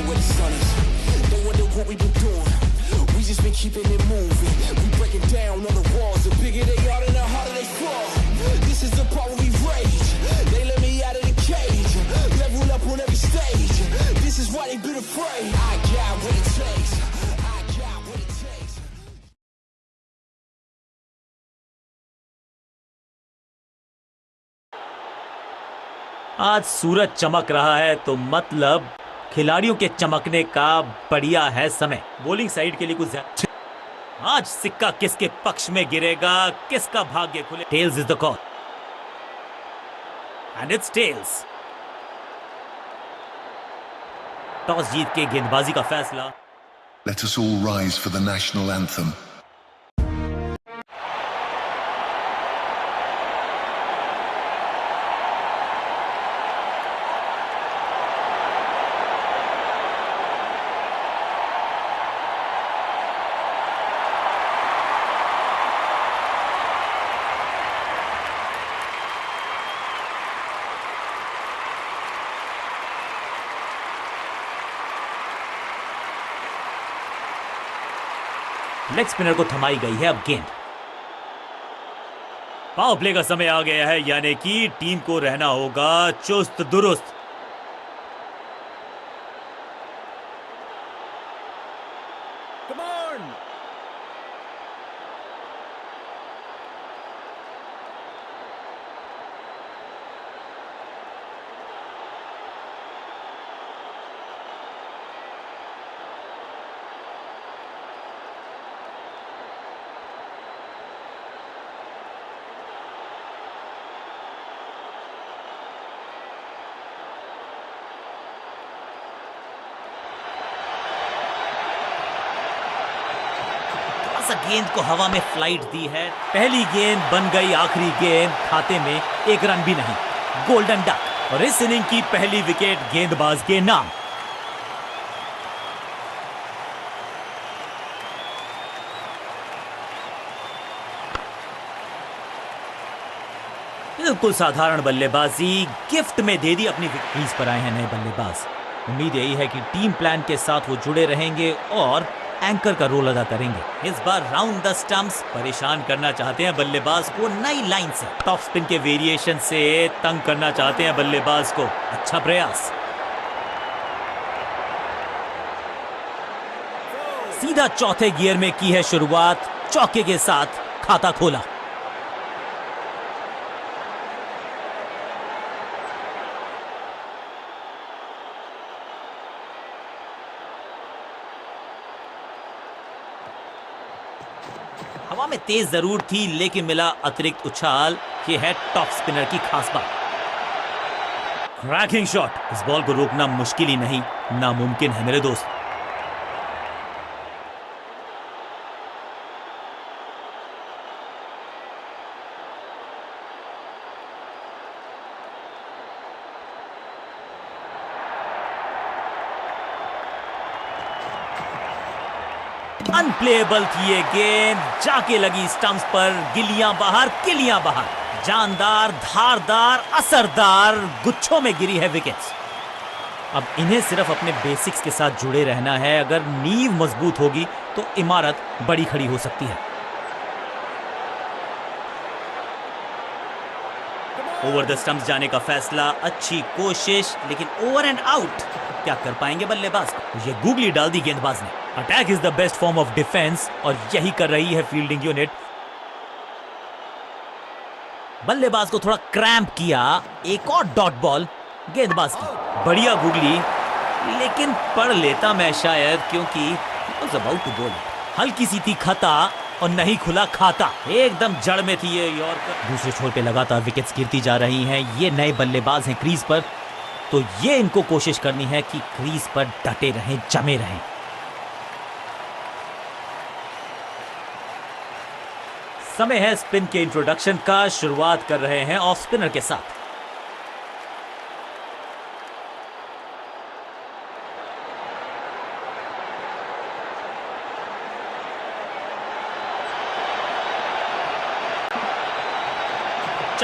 know where the sun is. They wonder what we been doing. We just been keeping it moving. We breaking down on the walls. The bigger they are, the harder they fall. This is the part where we rage. They let me out of the cage. Level up on every stage. This is why they been afraid. I got what it takes. I got what it takes. आज सूरज चमक रहा है तो मतलब खिलाड़ियों के चमकने का बढ़िया है समय। बॉलिंग साइड के लिए कुछ आज सिक्का किसके पक्ष में गिरेगा, किसका भाग्य खुले। Tails is the call and it's tails. Toss जीत के गेंदबाजी का फैसला। Let us all rise for the national anthem. Leg spinner को थमाई गई है अब गेंद। पावर प्ले का समय आ गया है, यानी कि टीम को रहना होगा चुस्त दुरुस्त। गेंद को हवा में फ्लाइट दी है। पहली गेंद बन गई आखिरी गेंद, खाते में एक रन भी नहीं। गोल्डन डक और इस इनिंग की पहली विकेट गेंदबाज के नाम। बिल्कुल साधारण बल्लेबाजी गिफ्ट में दे दी अपनी विकेट पर आए हैं नए बल्लेबाज। उम्मीद यही है कि टीम प्लान के साथ वो जुड़े रहेंगे और एंकर का रोल अदा करेंगे। इस बार राउंड द स्टंप्स परेशान करना चाहते हैं बल्लेबाज को नई लाइन से। टॉप स्पिन के वेरिएशन से तंग करना चाहते हैं बल्लेबाज को। अच्छा प्रयास। सीधा चौथे गियर में की है शुरुआत, चौके के साथ खाता खोला। हवा में तेज जरूर थी लेकिन मिला अतिरिक्त उछाल। ये है टॉप स्पिनर की खास बात। Cracking shot. इस बॉल को रोकना मुश्किल ही नहीं, नामुमकिन है मेरे दोस्त। अनप्लेएबल थी ये गेंद, जाके लगी स्टंप्स पर। गिलियां बाहर, किलियां बाहर। जानदार, धारदार, असरदार गुच्छों में गिरी है विकेट्स। अब इन्हें सिर्फ अपने बेसिक्स के साथ जुड़े रहना है। अगर नींव मजबूत होगी तो इमारत बड़ी खड़ी हो सकती है। ओवर द स्टंप्स जाने का फैसला, अच्छी कोशिश, लेकिन ओवर एंड आउट। क्या कर पाएंगे बल्लेबाज? ये गूगली डाल दी गेंदबाज ने। Attack is the best form of defence और यही कर रही है फील्डिंग यूनिट। बल्लेबाज को थोड़ा क्रैम्प किया। एक और डॉट बॉल गेंदबाज की। बढ़िया गूगली, लेकिन पढ़ लेता मैं शायद, क्योंकि was about to bowl। हल्की सी थी खता और नहीं खुला खाता। एकदम जड़ में थी ये यॉर्कर। दूसरे छोर पे लगातार विकेट्स गिरती जा रही हैं। ये नए बल्लेबाज हैं क्रीज पर, तो ये इनको कोशिश करनी है कि क्रीज पर डटे रहें, जमे रहें। समय है स्पिन के इंट्रोडक्शन का। शुरुआत कर रहे हैं ऑफ स्पिनर के साथ।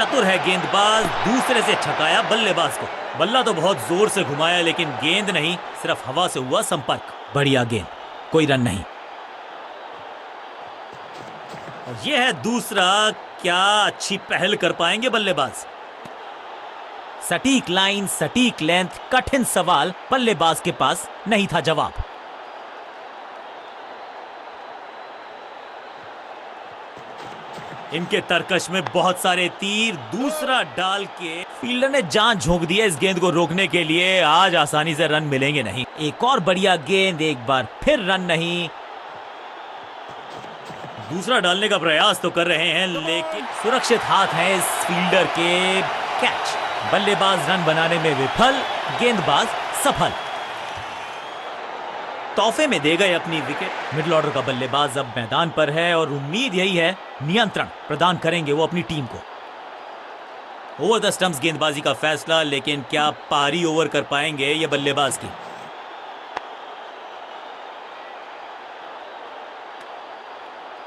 चतुर है गेंदबाज, दूसरे से छकाया बल्लेबाज को। बल्ला तो बहुत जोर से घुमाया लेकिन गेंद नहीं, सिर्फ हवा से हुआ संपर्क। बढ़िया गेंद, कोई रन नहीं। और यह है दूसरा। क्या अच्छी पहल कर पाएंगे बल्लेबाज। सटीक लाइन, सटीक लेंथ, कठिन सवाल, बल्लेबाज के पास नहीं था जवाब। इनके तरकश में बहुत सारे तीर, दूसरा डाल के फील्डर ने जान झोंक दिया इस गेंद को रोकने के लिए। आज आसानी से रन मिलेंगे नहीं। एक और बढ़िया गेंद, एक बार फिर रन नहीं। दूसरा डालने का प्रयास तो कर रहे हैं लेकिन सुरक्षित हाथ है इस फील्डर के। कैच, बल्लेबाज रन बनाने में विफल, गेंदबाज सफल। तोहफे में दे गए अपनी विकेट। मिडिल ऑर्डर का बल्लेबाज अब मैदान पर है और उम्मीद यही है नियंत्रण प्रदान करेंगे वो अपनी टीम को। ओवर द स्टंप्स गेंदबाजी का फैसला, लेकिन क्या पारी ओवर कर पाएंगे ये बल्लेबाज की।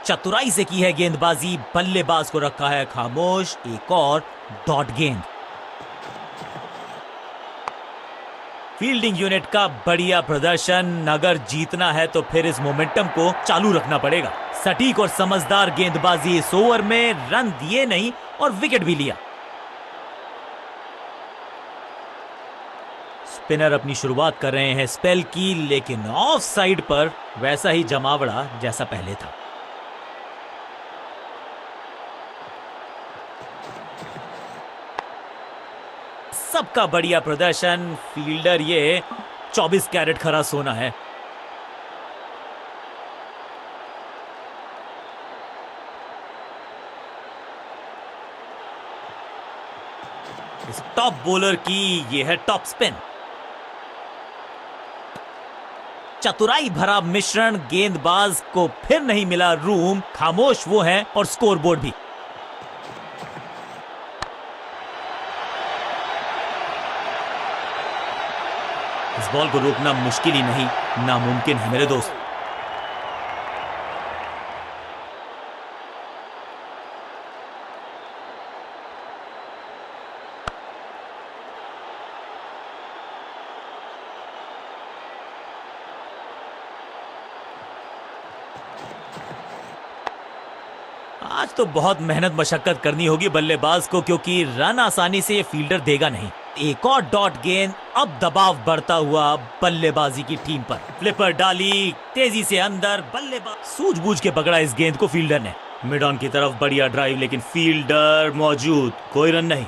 चतुराई से की है गेंदबाजी, बल्लेबाज को रखा है खामोश। एक और डॉट गेंद। फील्डिंग यूनिट का बढ़िया प्रदर्शन। अगर जीतना है तो फिर इस मोमेंटम को चालू रखना पड़ेगा। सटीक और समझदार गेंदबाजी इस ओवर में, रन दिए नहीं और विकेट भी लिया। स्पिनर अपनी शुरुआत कर रहे हैं स्पेल की, लेकिन ऑफ साइड पर वैसा ही जमावड़ा जैसा पहले था। सबका बढ़िया प्रदर्शन। फील्डर ये 24 कैरेट खरा सोना है। इस टॉप बॉलर की ये है टॉप स्पिन। चतुराई भरा मिश्रण, गेंदबाज को फिर नहीं मिला रूम। खामोश वो है और स्कोरबोर्ड भी। इस बॉल को रोकना मुश्किल ही नहीं, नामुमकिन है मेरे दोस्त। आज तो बहुत मेहनत मशक्कत करनी होगी बल्लेबाज को, क्योंकि रन आसानी से ये फील्डर देगा नहीं। एक और डॉट गेंद। अब दबाव बढ़ता हुआ बल्लेबाजी की टीम पर। फ्लिपर डाली, तेजी से अंदर, बल्लेबाज सूझबूझ के पकड़ा इस गेंद को फील्डर ने। मिड ऑन की तरफ बढ़िया ड्राइव, लेकिन फील्डर मौजूद, कोई रन नहीं।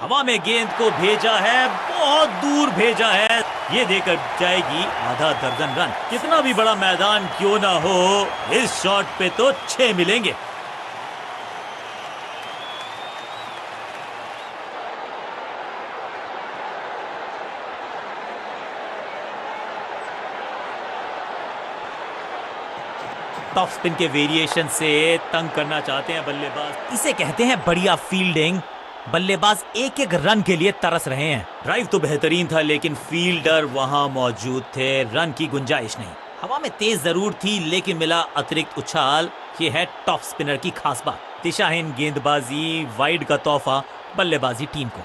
हवा में गेंद को भेजा है, बहुत दूर भेजा है। ये देकर जाएगी आधा दर्जन रन। कितना भी बड़ा मैदान क्यों ना हो, इस शॉट पे तो 6 मिलेंगे। टॉप स्पिन के वेरिएशन से तंग करना चाहते हैं बल्लेबाज। इसे कहते हैं बढ़िया फील्डिंग। बल्लेबाज एक एक रन के लिए तरस रहे हैं। ड्राइव तो बेहतरीन था, लेकिन फील्डर वहां मौजूद थे, रन की गुंजाइश नहीं। हवा में तेज जरूर थी, लेकिन मिला अतिरिक्त उछाल। ये है टॉप स्पिनर की खास बात। दिशाहीन गेंदबाजी, वाइड का तोहफा बल्लेबाजी टीम को।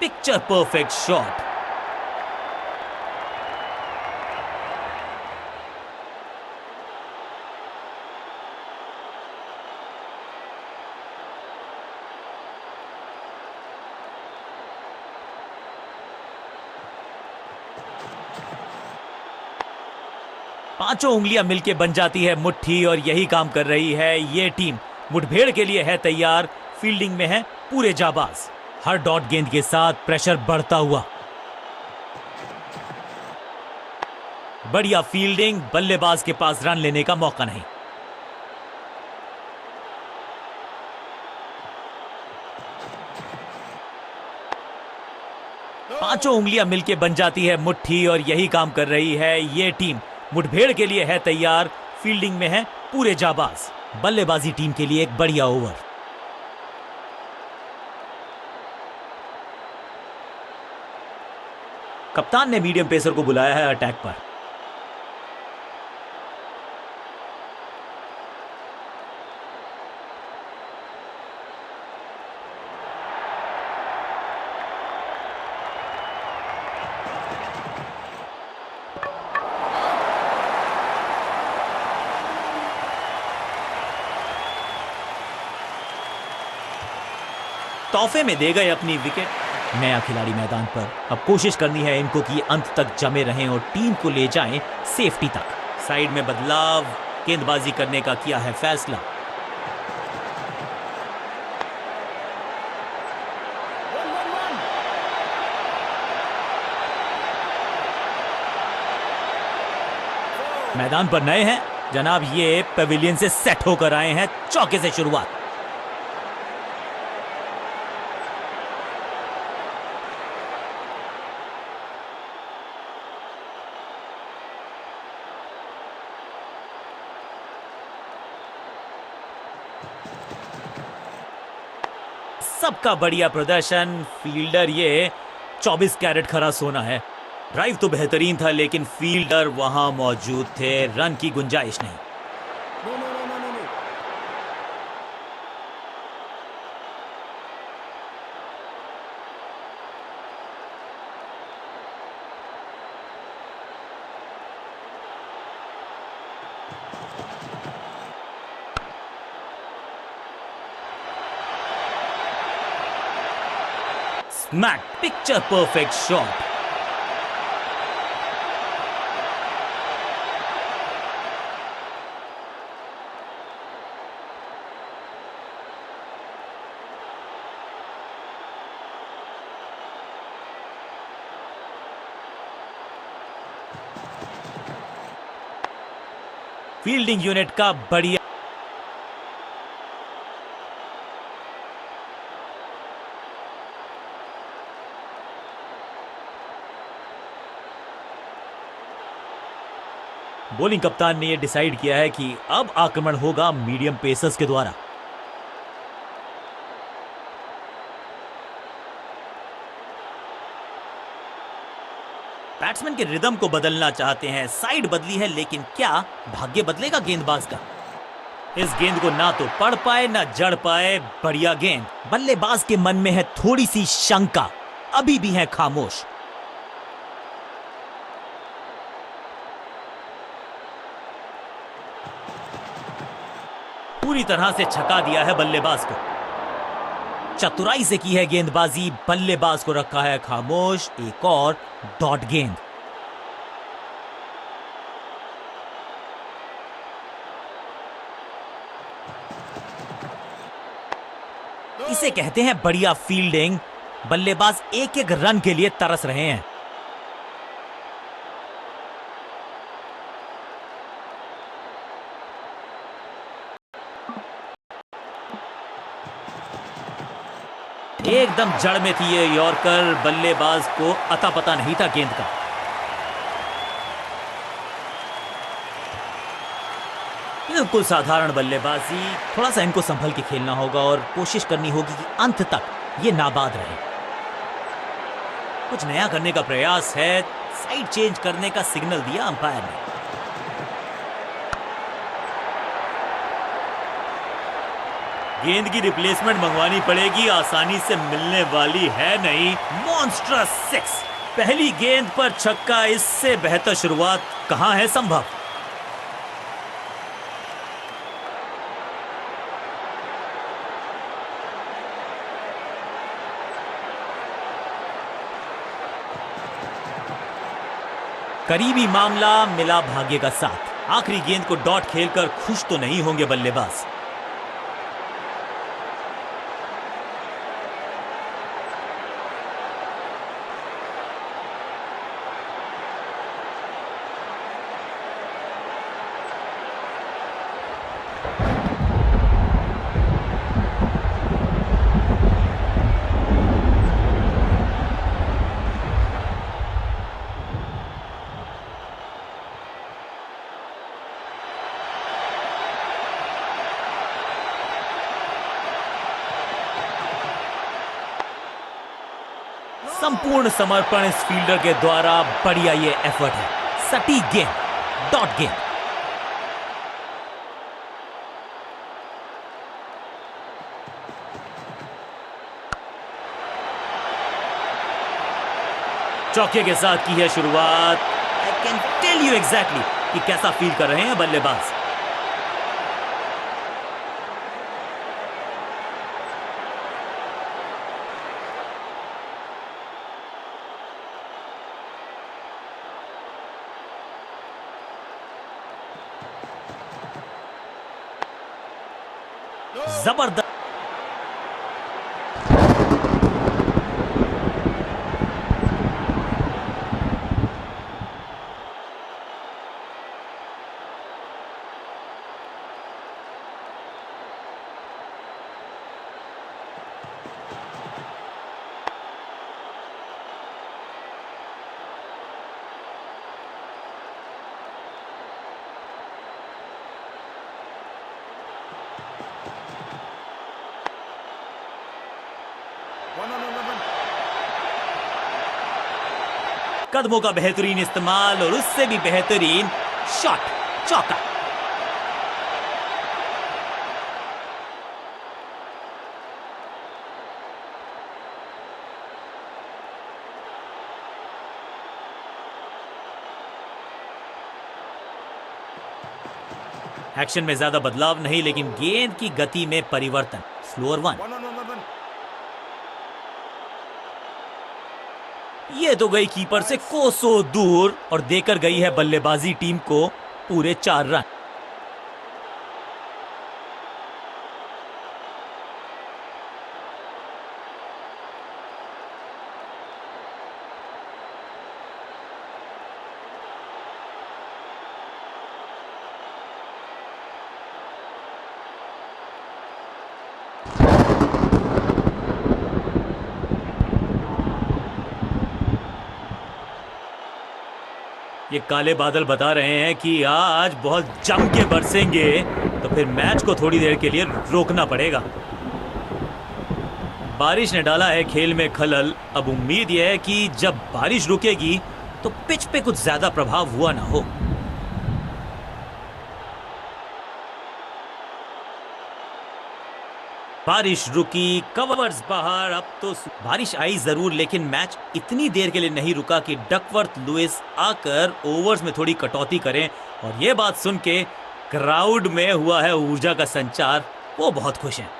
Picture perfect shot. पांचों उंगलियां मिलके बन जाती है मुट्ठी, और यही काम कर रही है ये टीम। मुठभेड़ के लिए है तैयार, फील्डिंग में है पूरे जाबाज। हर डॉट गेंद के साथ प्रेशर बढ़ता हुआ। बढ़िया फील्डिंग, बल्लेबाज के पास रन लेने का मौका नहीं। पांचों उंगलियां मिलके बन जाती है मुट्ठी और यही काम कर रही है ये टीम। मुठभेड़ के लिए है तैयार, फील्डिंग में है पूरे जाबाज। बल्लेबाजी टीम के लिए एक बढ़िया ओवर। कप्तान ने मीडियम पेसर को बुलाया है अटैक पर। तोहफे में दे गए अपनी विकेट। नया खिलाड़ी मैदान पर, अब कोशिश करनी है इनको कि अंत तक जमे रहें और टीम को ले जाएं सेफ्टी तक। साइड में बदलाव, गेंदबाजी करने का किया है फैसला। मैदान पर नए हैं जनाब, ये पेविलियन से सेट होकर आए हैं। चौके से शुरुआत। सबका बढ़िया प्रदर्शन। फील्डर ये 24 कैरेट खरा सोना है। ड्राइव तो बेहतरीन था लेकिन फील्डर वहां मौजूद थे, रन की गुंजाइश नहीं। Smack, picture perfect shot. Fielding unit का बढ़िया। बॉलिंग कप्तान ने यह डिसाइड किया है कि अब आक्रमण होगा मीडियम पेसर्स के द्वारा। बैट्समैन के रिदम को बदलना चाहते हैं। साइड बदली है लेकिन क्या भाग्य बदलेगा गेंदबाज का? इस गेंद को ना तो पढ़ पाए ना जड़ पाए। बढ़िया गेंद। बल्लेबाज के मन में है थोड़ी सी शंका, अभी भी है खामोश। पूरी तरह से छका दिया है बल्लेबाज को। चतुराई से की है गेंदबाजी, बल्लेबाज को रखा है खामोश। एक और डॉट गेंद। इसे कहते हैं बढ़िया फील्डिंग। बल्लेबाज एक एक रन के लिए तरस रहे हैं। एकदम जड़ में थी ये यॉर्कर। बल्लेबाज को अता पता नहीं था गेंद का। बिल्कुल साधारण बल्लेबाजी। थोड़ा सा इनको संभल के खेलना होगा और कोशिश करनी होगी कि अंत तक ये नाबाद रहे। कुछ नया करने का प्रयास है। साइड चेंज करने का सिग्नल दिया अंपायर ने। गेंद की रिप्लेसमेंट मंगवानी पड़ेगी, आसानी से मिलने वाली है नहीं। मॉन्स्ट्रस 6। पहली गेंद पर छक्का। इससे बेहतर शुरुआत कहां है संभव? करीबी मामला मिला भाग्य का साथ। आखिरी गेंद को डॉट खेलकर खुश तो नहीं होंगे बल्लेबाज। संपूर्ण समर्पण इस फील्डर के द्वारा। बढ़िया ये एफर्ट है। सटीक गेंद, डॉट गेंद। चौके के साथ की है शुरुआत। I can tell you exactly कि कैसा फील कर रहे हैं बल्लेबाज। जबरदस्त। कदमों का बेहतरीन इस्तेमाल और उससे भी बेहतरीन शॉट, चौका। एक्शन में ज्यादा बदलाव नहीं, लेकिन गेंद की गति में परिवर्तन। Slower one. ये तो गई कीपर से कोसों दूर और देकर गई है बल्लेबाजी टीम को पूरे 4 रन। ये काले बादल बता रहे हैं कि आज बहुत जम के बरसेंगे, तो फिर मैच को थोड़ी देर के लिए रोकना पड़ेगा। बारिश ने डाला है खेल में खलल। अब उम्मीद यह है कि जब बारिश रुकेगी तो पिच पे कुछ ज्यादा प्रभाव हुआ ना हो। बारिश रुकी, कवर्स बाहर। अब तो बारिश आई जरूर, लेकिन मैच इतनी देर के लिए नहीं रुका कि डकवर्थ लुइस आकर ओवर्स में थोड़ी कटौती करें। और ये बात सुन के क्राउड में हुआ है ऊर्जा का संचार। वो बहुत खुश हैं।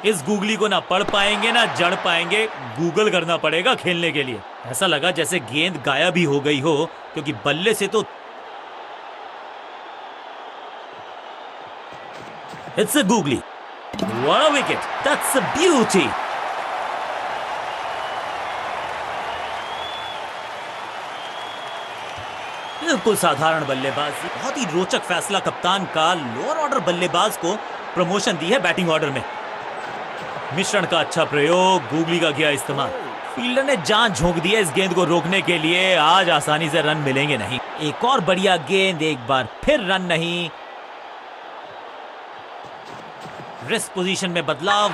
इस गूगली को ना पढ़ पाएंगे ना जड़ पाएंगे, गूगल करना पड़ेगा खेलने के लिए। ऐसा लगा जैसे गेंद गायब ही हो गई हो, क्योंकि बल्ले से तो It's a googly. What a wicket. That's a beauty. बिल्कुल साधारण बल्लेबाजी। बहुत ही रोचक फैसला कप्तान का। लोअर ऑर्डर बल्लेबाज को प्रमोशन दी है बैटिंग ऑर्डर में। मिश्रण का अच्छा प्रयोग, गूगली का किया इस्तेमाल। फील्डर ने जान झोंक दी है इस गेंद को रोकने के लिए। आज आसानी से रन मिलेंगे नहीं। एक और बढ़िया गेंद, एक बार फिर रन नहीं। रेस्ट पोजीशन में बदलाव।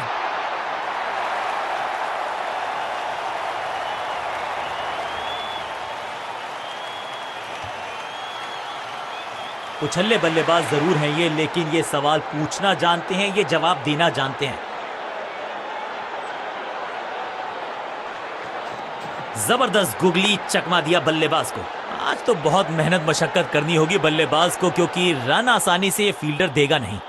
उछल्ले बल्लेबाज जरूर हैं ये, लेकिन ये सवाल पूछना जानते हैं, ये जवाब देना जानते हैं। जबरदस्त गुगली, चकमा दिया बल्लेबाज को। आज तो बहुत मेहनत मशक्कत करनी होगी बल्लेबाज को, क्योंकि रन आसानी से ये फील्डर देगा नहीं।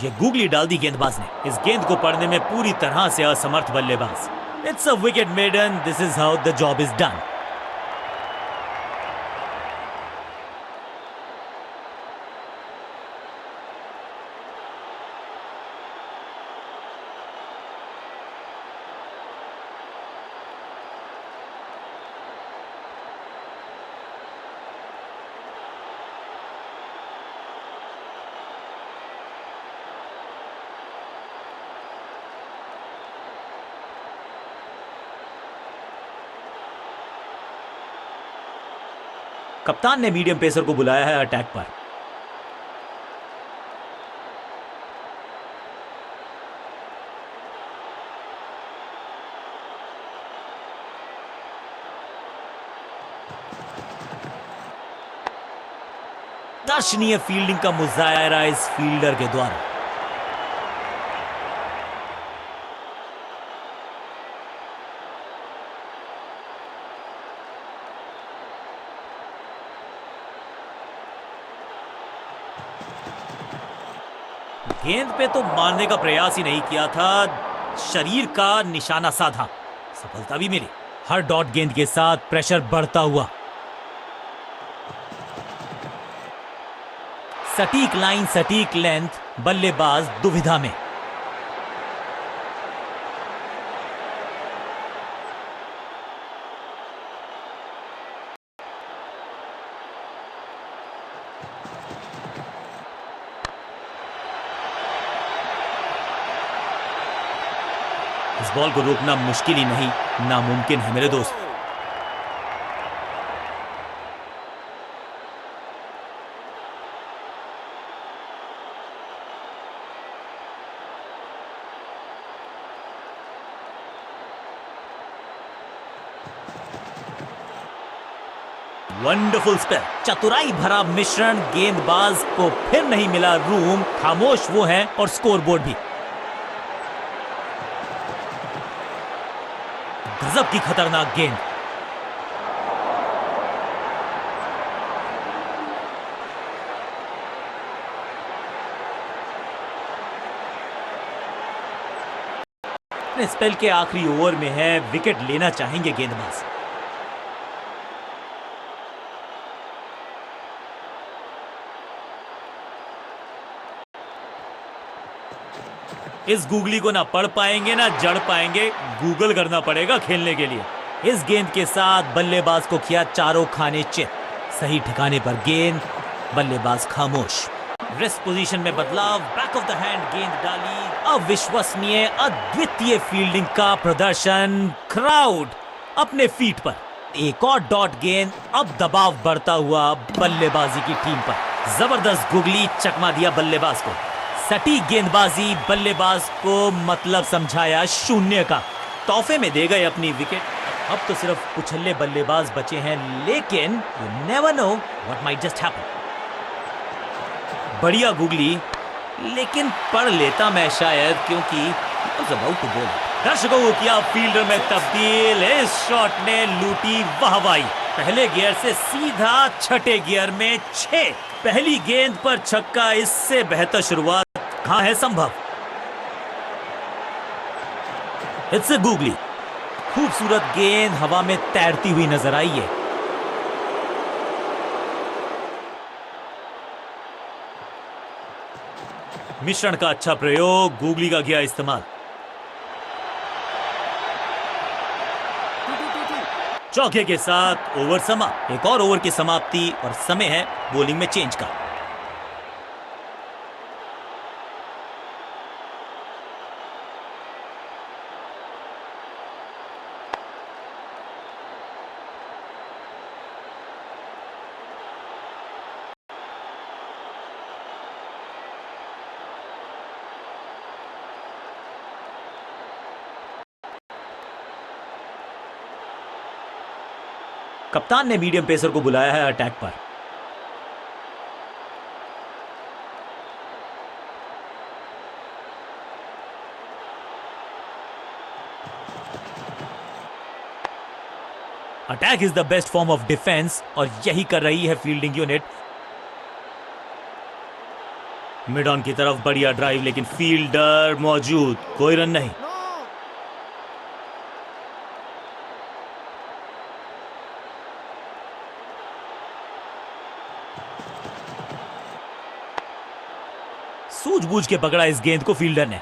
ये गूगली डाल दी गेंदबाज ने। इस गेंद को पढ़ने में पूरी तरह से असमर्थ बल्लेबाज। It's a wicket maiden, this is how the job is done. कप्तान ने मीडियम पेसर को बुलाया है अटैक पर। दर्शनीय फील्डिंग का मुजाहरा इस फील्डर के द्वारा। गेंद पे तो मारने का प्रयास ही नहीं किया था, शरीर का निशाना साधा, सफलता भी मिली। हर डॉट गेंद के साथ प्रेशर बढ़ता हुआ। सटीक लाइन, सटीक लेंथ, बल्लेबाज दुविधा में। इस बॉल को रोकना मुश्किल ही नहीं, नामुमकिन है मेरे दोस्त। वंडरफुल स्पेल, चतुराई भरा मिश्रण। गेंदबाज को फिर नहीं मिला रूम, खामोश वो है और स्कोरबोर्ड भी। गजब की खतरनाक गेंद। स्पेल के आखिरी ओवर में है, विकेट लेना चाहेंगे गेंदबाज। इस गूगली को ना पढ़ पाएंगे ना जड़ पाएंगे, गूगल करना पड़ेगा खेलने के लिए। इस गेंद के साथ बल्लेबाज को किया चारों खाने चित। सही ठिकाने पर गेंद, बल्लेबाज खामोश। रेस्ट पोजीशन में बदलाव, बैक ऑफ द हैंड गेंद डाली। अविश्वसनीय, अद्वितीय फील्डिंग का प्रदर्शन। क्राउड अपने फीट पर। एक और डॉट गेंद, अब दबाव बढ़ता हुआ बल्लेबाजी की टीम पर। जबरदस्त गुगली, चकमा दिया बल्लेबाज को। सटीक गेंदबाजी, बल्लेबाज को मतलब समझाया शून्य का। तोहफे में दे गए अपनी विकेट। अब तो सिर्फ उछल्ले बल्लेबाज बचे हैं, लेकिन you never know what might just happen. बढ़िया गुगली, लेकिन पढ़ लेता मैं शायद, क्योंकि he was about to bowl. दर्शकों को किया फील्डर में तब्दील। इस शॉट ने लूटी वाहवाही। पहले गियर से सीधा छठे गियर में 6। पहली गेंद पर छक्का, इससे बेहतर शुरुआत कहां है संभव। It's a googly. खूबसूरत गेंद हवा में तैरती हुई नजर आई है। मिश्रण का अच्छा प्रयोग, गूगली का किया इस्तेमाल। चौके के साथ ओवर समाप्त। एक और ओवर की समाप्ति और समय है बॉलिंग में चेंज का। कप्तान ने मीडियम पेसर को बुलाया है अटैक पर। Attack is the best form of defence और यही कर रही है फील्डिंग यूनिट। मिड ऑन की तरफ बढ़िया ड्राइव, लेकिन फील्डर मौजूद, कोई रन नहीं। सूझबूझ के पकड़ा इस गेंद को फील्डर ने।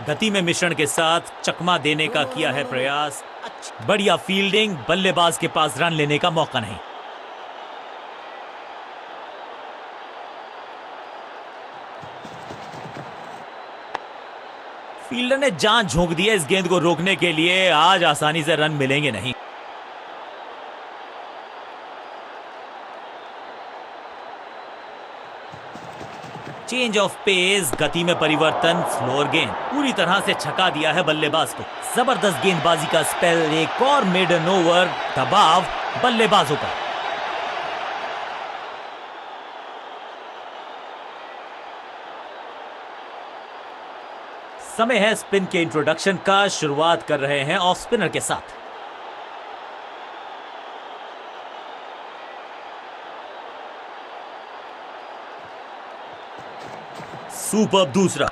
गति में मिश्रण के साथ चकमा देने का किया है प्रयास। बढ़िया फील्डिंग, बल्लेबाज के पास रन लेने का मौका नहीं। फील्डर ने जान झोंक दी है इस गेंद को रोकने के लिए। आज आसानी से रन मिलेंगे नहीं। चेंज ऑफ पेस, गति में परिवर्तन, स्लोअर गेंद, पूरी तरह से छका दिया है बल्लेबाज को। जबरदस्त गेंदबाजी का स्पेल, एक और मेडन ओवर, दबाव बल्लेबाजों पर। समय है स्पिन के इंट्रोडक्शन का। शुरुआत कर रहे हैं ऑफ स्पिनर के साथ। सुपर दूसरा,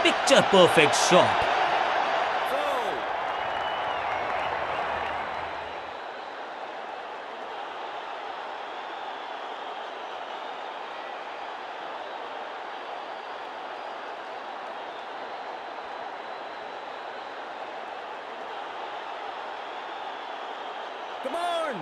picture perfect shot. Come on!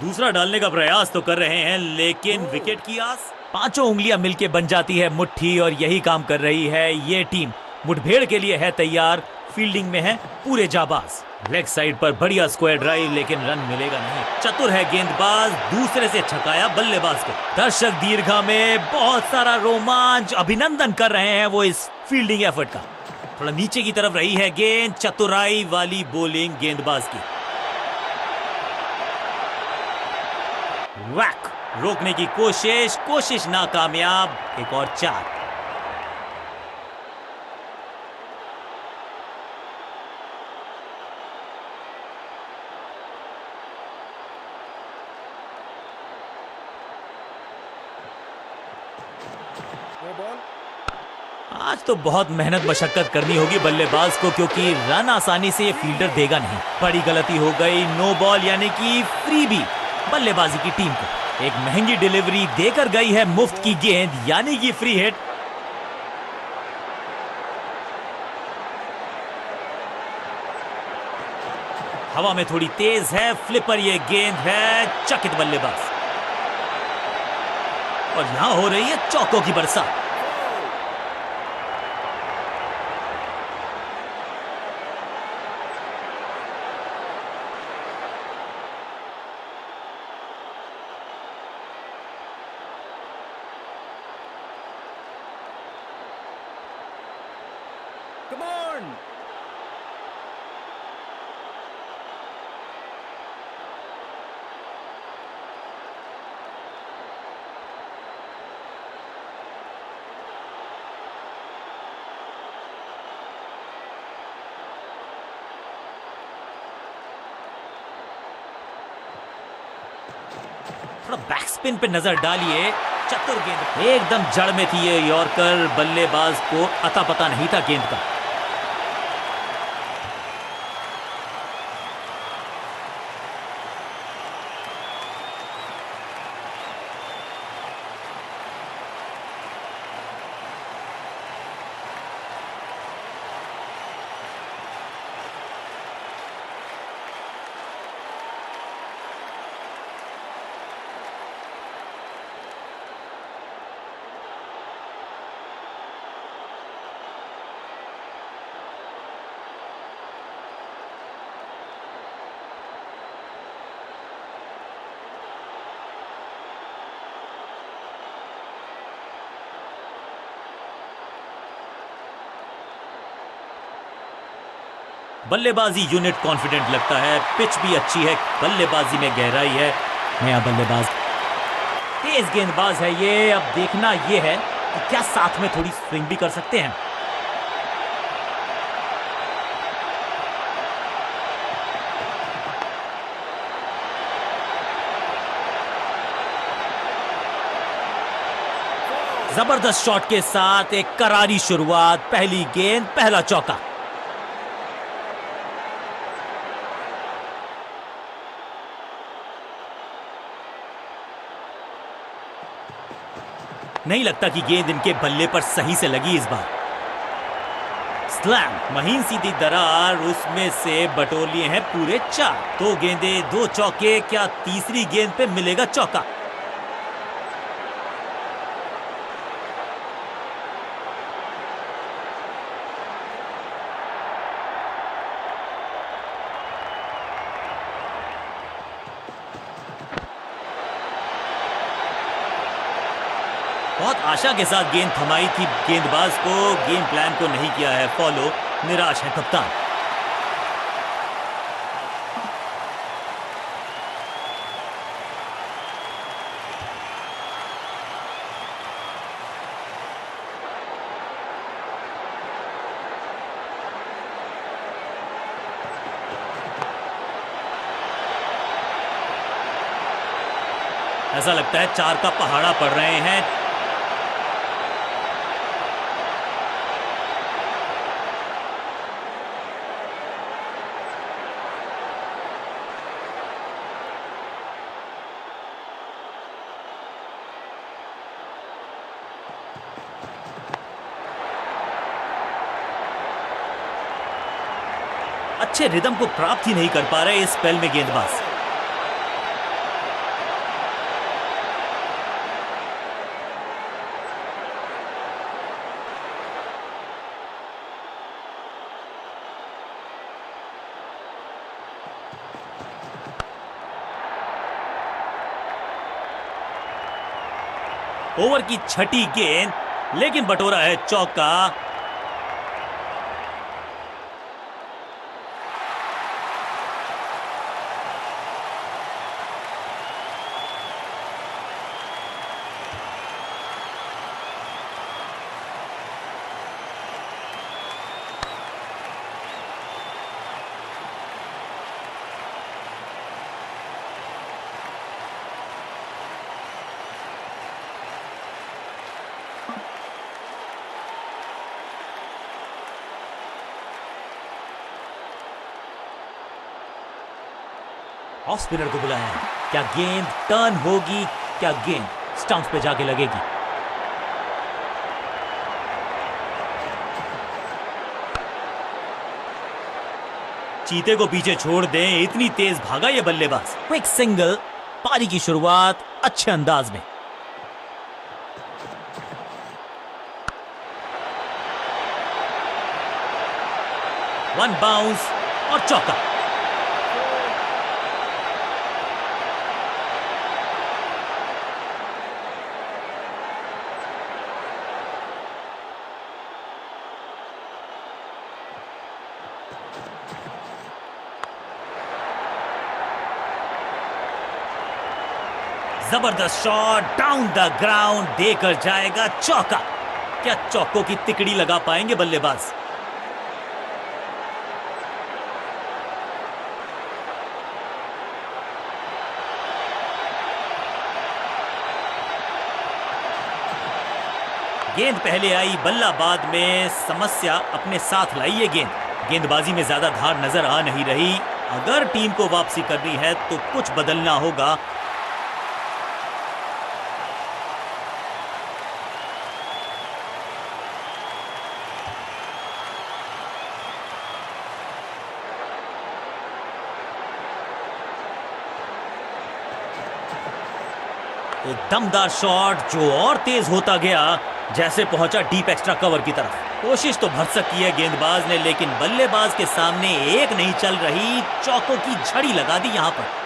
दूसरा डालने का प्रयास तो कर रहे हैं, लेकिन विकेट की आस। पांचों उंगलियां मिलके बन जाती है मुट्ठी, और यही काम कर रही है ये टीम। मुठभेड़ के लिए है तैयार, फील्डिंग में है पूरे जाबाज। लेग साइड पर बढ़िया स्क्वायर ड्राइव, लेकिन रन मिलेगा नहीं। चतुर है गेंदबाज, दूसरे से छकाया बल्लेबाज को। दर्शक दीर्घा में बहुत सारा रोमांच, अभिनंदन कर रहे हैं वो इस फील्डिंग एफर्ट का। थोड़ा नीचे की तरफ रही है गेंद, चतुराई वाली बॉलिंग गेंदबाज की। वैक, रोकने की कोशिश नाकामयाब। एक और 4। आज तो बहुत मेहनत मशक्कत करनी होगी बल्लेबाज को, क्योंकि रन आसानी से ये फील्डर देगा नहीं। बड़ी गलती हो गई, नो बॉल यानी कि फ्रीबी बल्लेबाजी की टीम को। एक महंगी डिलीवरी देकर गई है मुफ्त की गेंद, यानी कि फ्री हिट। हवा में थोड़ी तेज है, फ्लिपर ये गेंद है, चकित बल्लेबाज। और यहां हो रही है चौकों की बरसात। Come on! थोड़ा बैक स्पिन पे नजर डालिए। चतुर गेंद, एकदम जड़ में थी ये यॉर्कर। बल्लेबाज को अता पता नहीं था गेंद का। बल्लेबाजी यूनिट कॉन्फिडेंट लगता है, पिच भी अच्छी है, बल्लेबाजी में गहराई है। नया बल्लेबाज तेज गेंदबाज है ये। अब देखना ये है कि क्या साथ में थोड़ी स्विंग भी कर सकते हैं। जबरदस्त शॉट के साथ एक करारी शुरुआत, पहली गेंद पहला चौका। नहीं लगता कि गेंद इनके बल्ले पर सही से लगी इस बार। स्लैम, महीन सीधी दरार, उसमें से बटोर लिए हैं पूरे 4। 2 गेंदे 2 चौके, क्या तीसरी गेंद पे मिलेगा चौका? बहुत आशा के साथ गेंद थमाई थी गेंदबाज को, गेम प्लान को नहीं किया है फॉलो, निराश है कप्तान। ऐसा लगता है 4 का पहाड़ा पड़ रहे हैं। अच्छे रिदम को प्राप्त ही नहीं कर पा रहे इस स्पेल में गेंदबाज। ओवर की छठी गेंद, लेकिन बटोरा है चौका। ऑफ स्पिनर को बुलाया है। क्या गेंद टर्न होगी? क्या गेंद स्टंप्स पे जाके लगेगी? चीते को पीछे छोड़ दें, इतनी तेज भागा ये बल्लेबाज। क्विक सिंगल, पारी की शुरुआत अच्छे अंदाज में। वन बाउंस और चौका। जबरदस्त शॉट डाउन द ग्राउंड, देकर जाएगा चौका। क्या चौकों की तिकड़ी लगा पाएंगे बल्लेबाज? गेंद पहले आई, बल्ला बाद में, समस्या अपने साथ लाई ये गेंद। गेंदबाजी में ज्यादा धार नजर आ नहीं रही। अगर टीम को वापसी करनी है तो कुछ बदलना होगा। एक दमदार शॉट जो और तेज होता गया, जैसे पहुंचा डीप एक्स्ट्रा कवर की तरफ। कोशिश तो भरसक की है गेंदबाज ने, लेकिन बल्लेबाज के सामने एक नहीं चल रही। चौकों की झड़ी लगा दी यहां पर।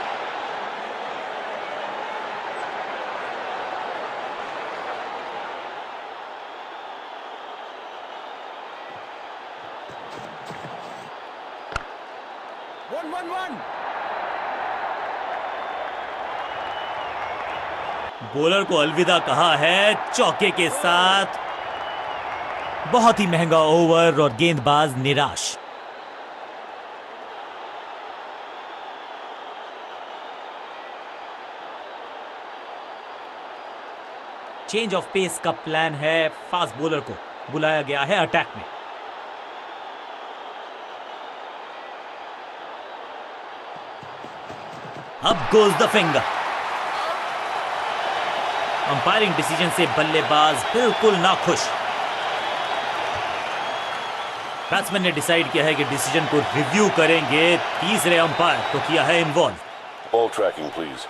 One. बॉलर को अलविदा कहा है चौके के साथ। बहुत ही महंगा ओवर और गेंदबाज निराश। चेंज ऑफ पेस का प्लान है। फास्ट बॉलर को बुलाया गया है अटैक में। अब goes the finger. Umpiring decision से बल्लेबाज बिल्कुल नाखुश। बैट्समैन ने डिसाइड किया है कि डिसीजन को रिव्यू करेंगे। तीसरे अंपायर को किया है involve. Ball tracking, please.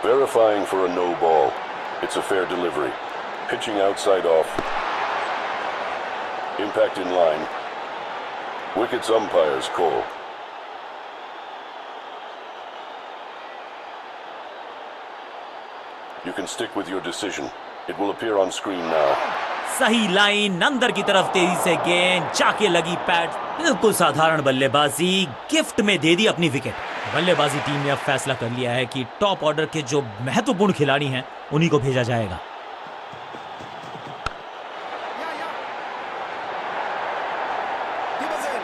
Verifying for a no ball. It's a fair delivery. Pitching outside off. Impact in line. Wickets umpire's call. You can stick with your decision. It will appear on screen now. सही line, अंदर की तरफ तेजी से गेंद जाके लगी pad. बिल्कुल साधारण बल्लेबाजी, गिफ्ट में दे दी अपनी विकेट। बल्लेबाजी टीम ने अब फैसला कर लिया है कि टॉप ऑर्डर के जो महत्वपूर्ण खिलाड़ी हैं उन्हीं को भेजा जाएगा। Keep us in.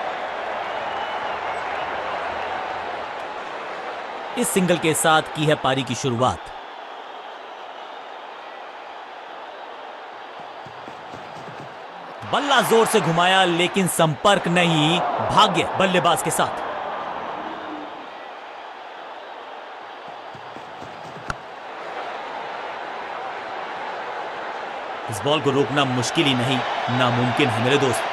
इस सिंगल के साथ की है पारी की शुरुआत। बल्ला जोर से घुमाया लेकिन संपर्क नहीं, भाग्य बल्लेबाज के साथ। इस बॉल को रोकना मुश्किल ही नहीं, नामुमकिन है मेरे दोस्त।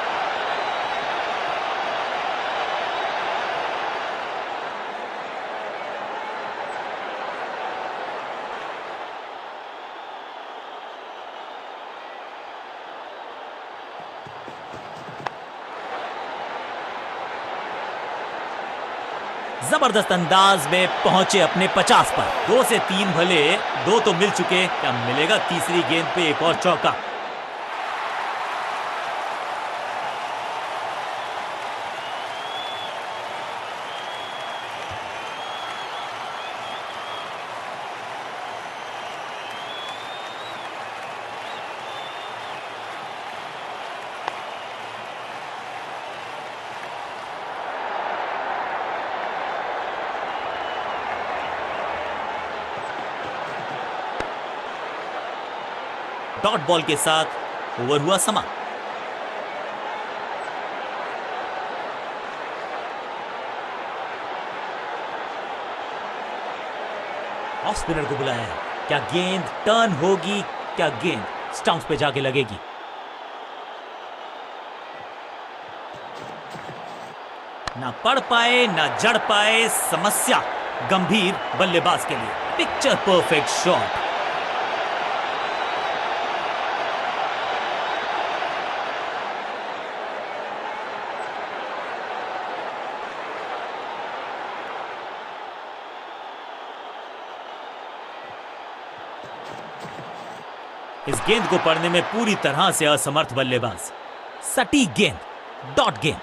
जबरदस्त अंदाज में पहुंचे अपने 50 पर। 2 से 3 भले, 2 तो मिल चुके, क्या मिलेगा तीसरी गेंद पे एक और चौका। डॉट बॉल के साथ ओवर हुआ समा। ऑफ स्पिनर को बुलाया है। क्या गेंद टर्न होगी? क्या गेंद स्टंप्स पे जाके लगेगी? ना पढ़ पाए ना जड़ पाए, समस्या गंभीर बल्लेबाज के लिए। Picture perfect shot. इस गेंद को पढ़ने में पूरी तरह से असमर्थ बल्लेबाज। सटीक गेंद, डॉट गेंद।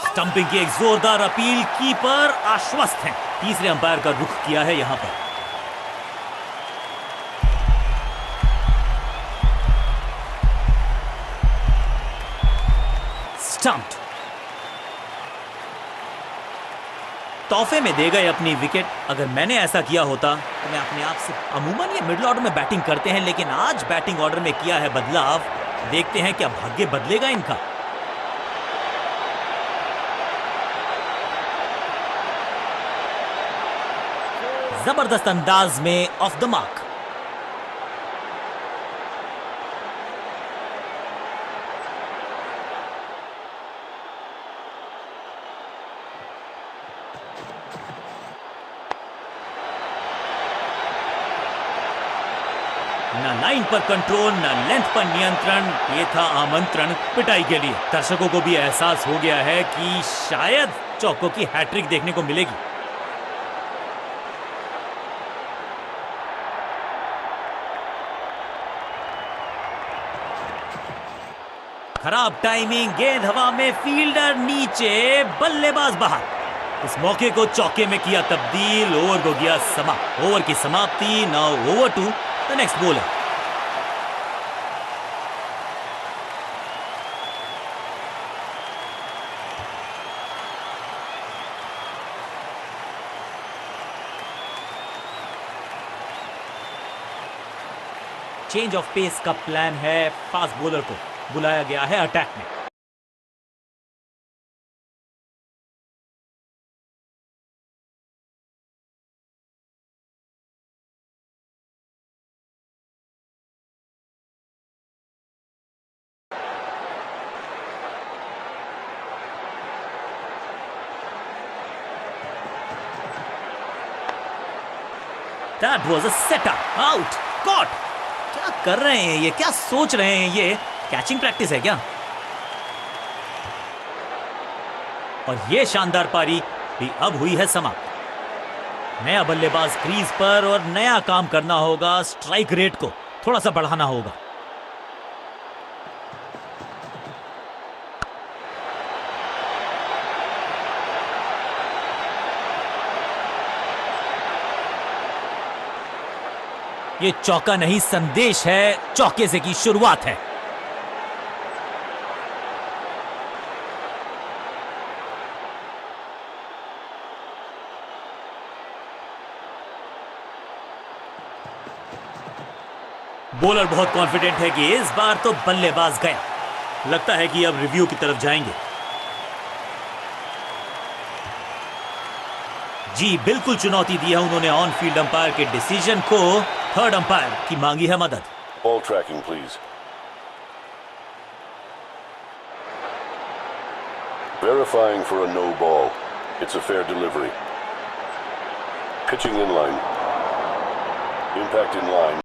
स्टंपिंग की एक जोरदार अपील, कीपर आश्वस्त हैं। तीसरे अंपायर का रुख किया है यहां पर। स्टंप्ड। तोहफे में दे गए अपनी विकेट। अगर मैंने ऐसा किया होता तो मैं अपने आप से, अमूमन ये मिडिल ऑर्डर में बैटिंग करते हैं लेकिन आज बैटिंग ऑर्डर में किया है बदलाव। देखते हैं क्या भाग्य बदलेगा इनका। जबरदस्त अंदाज में ऑफ द मार्क। ना लाइन पर कंट्रोल, ना लेंथ पर नियंत्रण। ये था आमंत्रण पिटाई के लिए। दर्शकों को भी एहसास हो गया है कि शायद चौकों की हैट्रिक देखने को मिलेगी। खराब टाइमिंग, गेंद हवा में, फील्डर नीचे, बल्लेबाज बाहर। इस मौके को चौके में किया तब्दील, ओवर को गया समाप्त। ओवर की समाप्ति। Now over to the next bowler. Change of pace का प्लान है। फास्ट बॉलर को बुलाया गया है अटैक में। That was a setup, out, caught. क्या कर रहे हैं ये, क्या सोच रहे हैं ये? कैचिंग प्रैक्टिस है क्या? और ये शानदार पारी भी अब हुई है समाप्त। नया बल्लेबाज क्रीज पर और नया काम करना होगा, स्ट्राइक रेट को थोड़ा सा बढ़ाना होगा। ये चौका नहीं संदेश है, चौके से की शुरुआत है। बॉलर बहुत कॉन्फिडेंट है कि इस बार तो बल्लेबाज गया। लगता है कि अब रिव्यू की तरफ जाएंगे। जी बिल्कुल चुनौती दी है उन्होंने ऑन फील्ड अंपायर के डिसीजन को। थर्ड अंपायर की मांगी है मदद। Ball tracking, please. Verifying for a no ball. It's a fair delivery. Pitching in line. Impact in line.